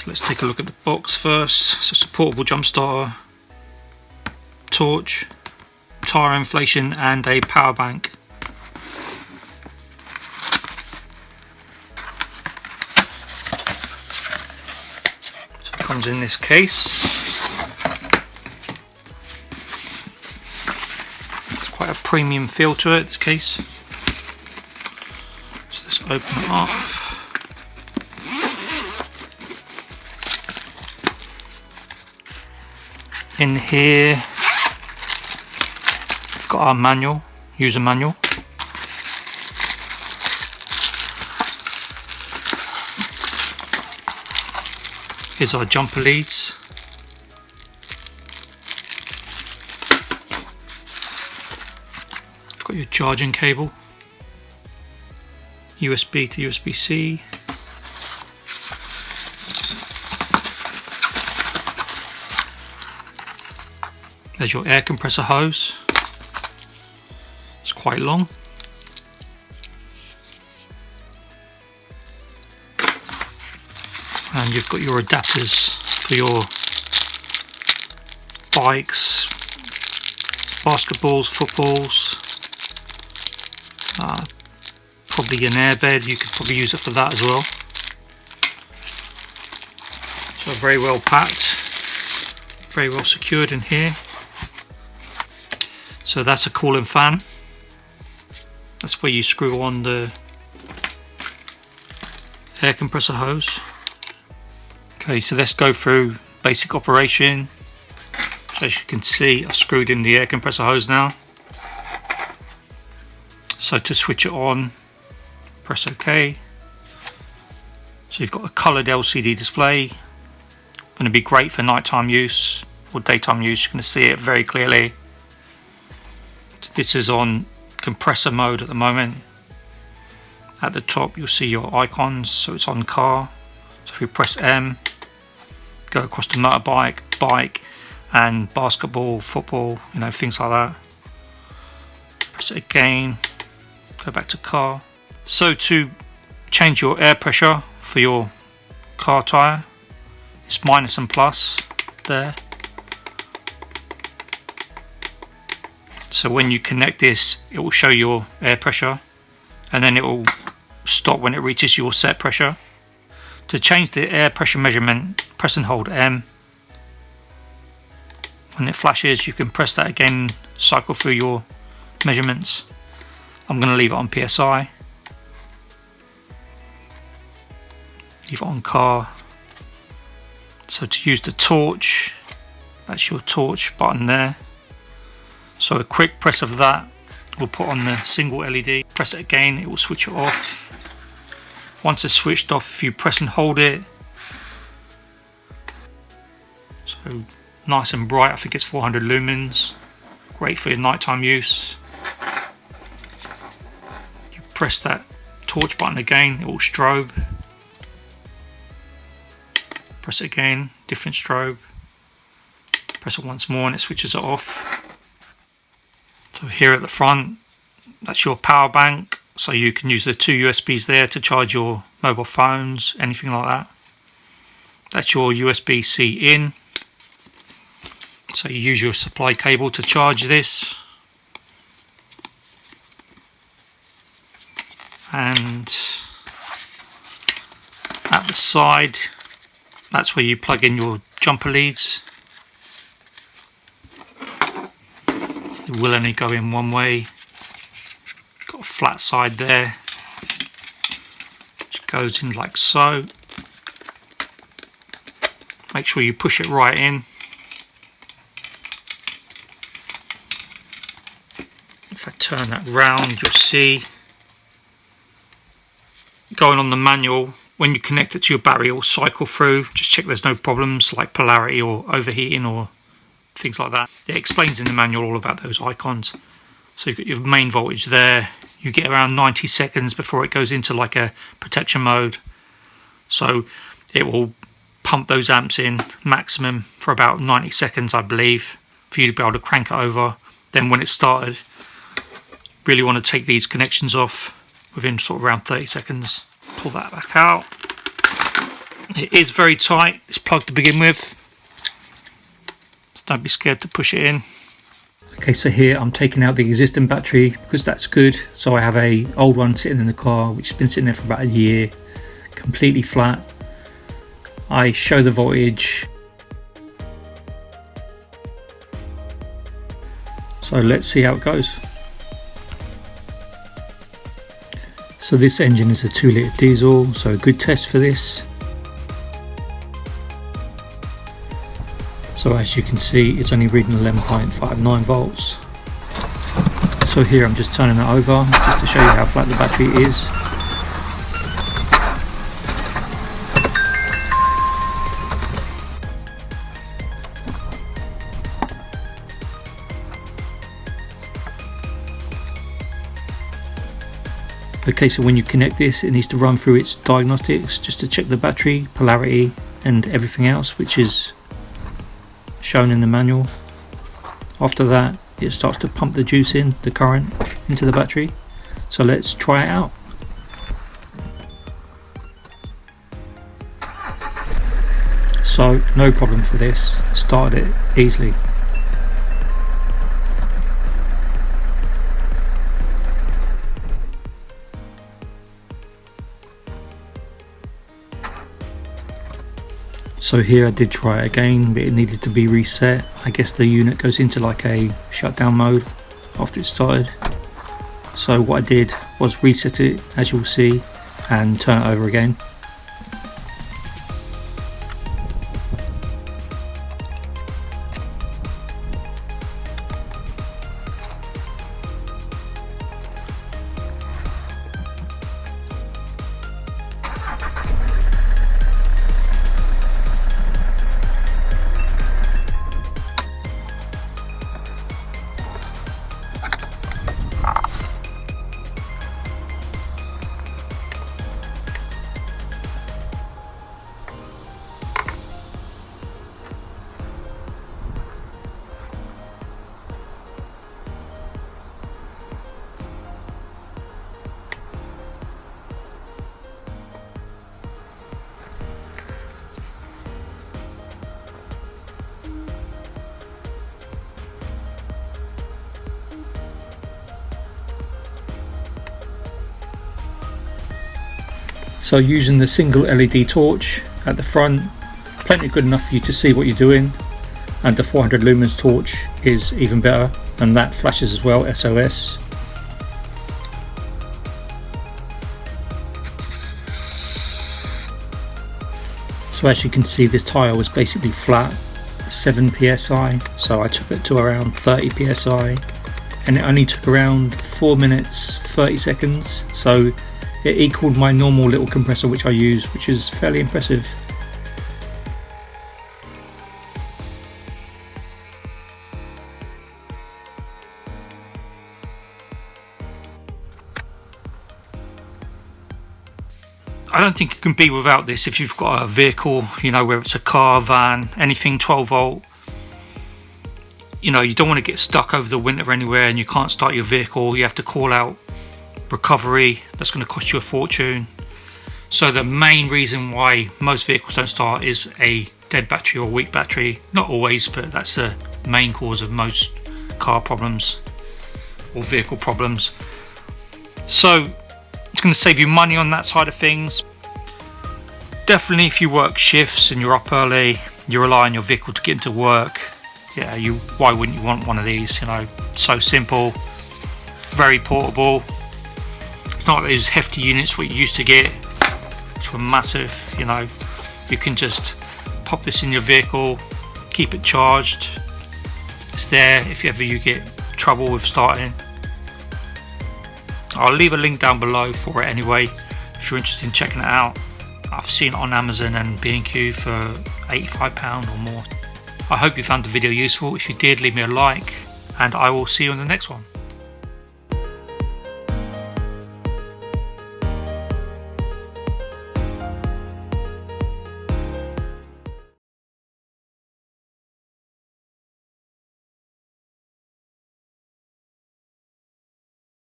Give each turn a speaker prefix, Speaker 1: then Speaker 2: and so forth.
Speaker 1: So let's take a look at the box first. So it's a portable jump starter, torch, tyre inflation and a power bank. So it comes in this case. It's quite a premium feel to it, this case. So let's open it up. In here we've got our manual, user manual. Here's our jumper leads. You've got your charging cable, USB to USB-C. There's your air compressor hose. It's quite long. And you've got your adapters for your bikes, basketballs, footballs, probably an airbed. You could probably use it for that as well. So very well packed, very well secured in here. So that's a cooling fan. That's where you screw on the air compressor hose. Okay, so let's go through basic operation. So as you can see, I've screwed in the air compressor hose now. So to switch it on, press OK. So you've got a coloured LCD display. Going to be great for nighttime use or daytime use. You're going to see it very clearly. This is on compressor mode at the moment. At the top you'll see your icons, so it's on car. So if you press M, go across to motorbike, bike and basketball, football, you know, things like that. Press it again, go back to car. So to change your air pressure for your car tyre, it's minus and plus there. So when you connect this, it will show your air pressure and then it will stop when it reaches your set pressure. To change the air pressure measurement, press and hold M. When it flashes, you can press that again, cycle through your measurements. I'm going to leave it on PSI. Leave it on car. So to use the torch, that's your torch button there. So a quick press of that will put on the single LED. Press it again, it will switch it off. Once it's switched off, if you press and hold it, so nice and bright, I think it's 400 lumens, great for your nighttime use. You press that torch button again, it will strobe. Press it again, different strobe. Press it once more and it switches it off. So here at the front, that's your power bank. So you can use the two USBs there to charge your mobile phones, anything like that. That's your USB-C in. So you use your supply cable to charge this. And at the side, that's where you plug in your jumper leads. They will only go in one way. Got a flat side there, which goes in like so. Make sure you push it right in. If I turn that round, you'll see, going on the manual, when you connect it to your battery, it will cycle through. Just check there's no problems like polarity or overheating or things like that. It explains in the manual all about those icons. So you've got your main voltage there. You get around 90 seconds before it goes into like a protection mode. So it will pump those amps in maximum for about 90 seconds, I believe, for you to be able to crank it over. Then when it's started, really want to take these connections off within sort of around 30 seconds. Pull that back out. It is very tight, this plug to begin with, so don't be scared to push it in. Okay, so here I'm taking out the existing battery because that's good. So I have a old one sitting in the car which has been sitting there for about a year, completely flat. I show the voltage. So let's see how it goes. So this engine is a 2-litre diesel, so a good test for this. So as you can see, it's only reading 11.59 volts. So here I'm just turning it over just to show you how flat the battery is. Okay, so when you connect this, it needs to run through its diagnostics just to check the battery, polarity and everything else, which is shown in the manual. After that, it starts to pump the juice in, the current, into the battery. So let's try it out. So no problem for this, started it easily. So here I did try it again, but it needed to be reset. I guess the unit goes into like a shutdown mode after it started. So what I did was reset it, as you'll see, and turn it over again. So using the single LED torch at the front, plenty good enough for you to see what you're doing, and the 400 lumens torch is even better, and that flashes as well, SOS. So as you can see, this tyre was basically flat, 7 psi, so I took it to around 30 psi, and it only took around 4 minutes 30 seconds, so it equaled my normal little compressor which I use, which is fairly impressive. I don't think you can be without this if you've got a vehicle, you know, whether it's a car, van, anything 12 volt. You know, you don't want to get stuck over the winter anywhere and you can't start your vehicle. You have to call out recovery, that's going to cost you a fortune. So the main reason why most vehicles don't start is a dead battery or weak battery. Not always, but that's the main cause of most car problems or vehicle problems. So it's going to save you money on that side of things. Definitely if you work shifts and you're up early, you rely on your vehicle to get into work, yeah, why wouldn't you want one of these? You know, so simple, very portable. It's not those hefty units what you used to get, which were massive. You know, you can just pop this in your vehicle, keep it charged. It's there if ever you get trouble with starting. I'll leave a link down below for it anyway, if you're interested in checking it out. I've seen it on Amazon and B&Q for £85 or more. I hope you found the video useful. If you did, leave me a like, and I will see you on the next one.